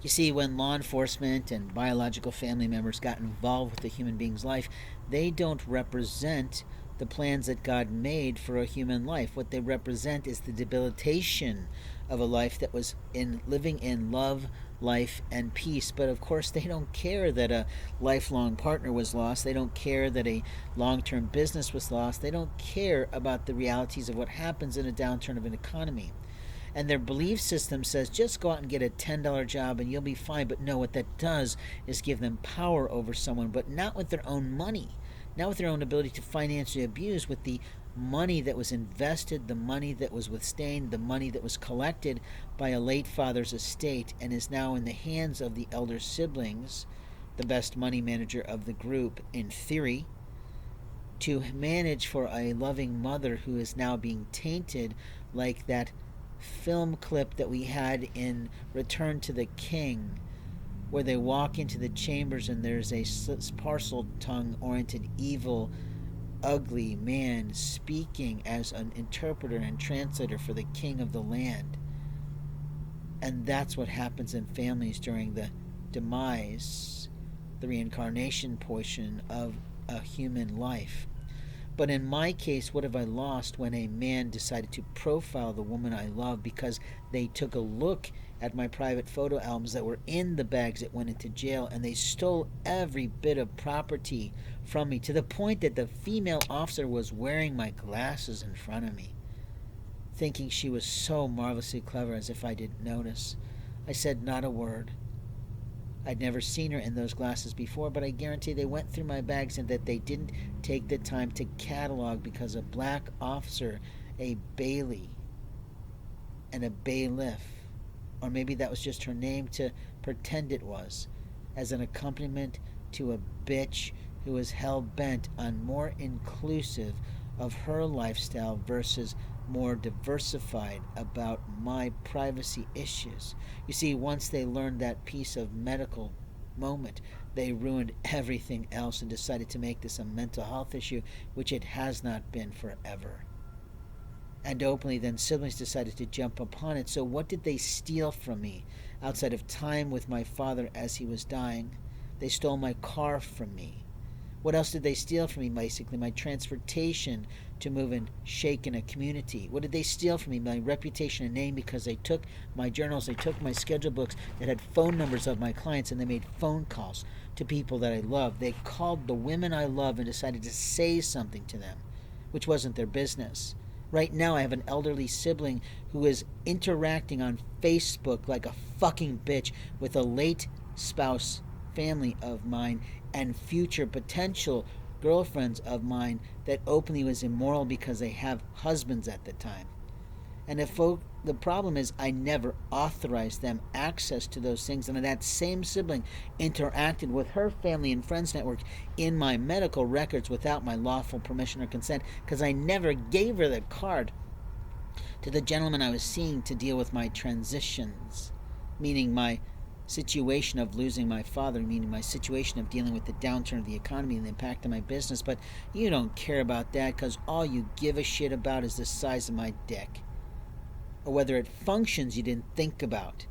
You see, when law enforcement and biological family members got involved with a human being's life, they don't represent the plans that God made for a human life. What they represent is the debilitation of a life that was living in love, life, and peace. But of course, they don't care that a lifelong partner was lost. They don't care that a long-term business was lost. They don't care about the realities of what happens in a downturn of an economy. And their belief system says just go out and get a $10 job and you'll be fine. But no, what that does is give them power over someone, but not with their own money, not with their own ability to financially abuse, with the money that was invested, the money that was withstained, the money that was collected by a late father's estate and is now in the hands of the elder siblings, the best money manager of the group in theory, to manage for a loving mother who is now being tainted, like that film clip that we had in Return to the King, where they walk into the chambers and there's a parcel tongue oriented evil ugly man speaking as an interpreter and translator for the king of the land. And that's what happens in families during the demise, the reincarnation portion of a human life. But in my case, what have I lost when a man decided to profile the woman I love because they took a look at my private photo albums that were in the bags that went into jail, and they stole every bit of property from me, to the point that the female officer was wearing my glasses in front of me, thinking she was so marvelously clever, as if I didn't notice. I said not a word. I'd never seen her in those glasses before, but I guarantee they went through my bags and that they didn't take the time to catalog, because a black officer, a bailee, and a bailiff, or maybe that was just her name to pretend it was, as an accompaniment to a bitch who was hell-bent on more inclusive of her lifestyle versus more diversified about my privacy issues. You see, once they learned that piece of medical moment, they ruined everything else and decided to make this a mental health issue, which it has not been forever. And openly, then siblings decided to jump upon it. So what did they steal from me outside of time with my father as he was dying? They stole my car from me. What else did they steal from me? Basically, my transportation to move and shake in a community. What did they steal from me? My reputation and name, because they took my journals, they took my schedule books that had phone numbers of my clients, and they made phone calls to people that I love. They called the women I love and decided to say something to them, which wasn't their business. Right now, I have an elderly sibling who is interacting on Facebook like a fucking bitch with a late spouse family of mine and future potential girlfriends of mine that openly was immoral because they have husbands at the time. And the problem is I never authorized them access to those things, and that same sibling interacted with her family and friends network in my medical records without my lawful permission or consent, because I never gave her the card to the gentleman I was seeing to deal with my transitions, meaning my situation of losing my father, meaning my situation of dealing with the downturn of the economy and the impact on my business. But you don't care about that, because all you give a shit about is the size of my dick, or whether it functions. You didn't think about,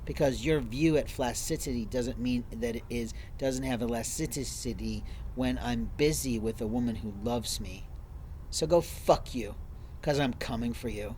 because your view at flaccidity doesn't mean that it doesn't have elasticity when I'm busy with a woman who loves me. So go fuck you, because I'm coming for you.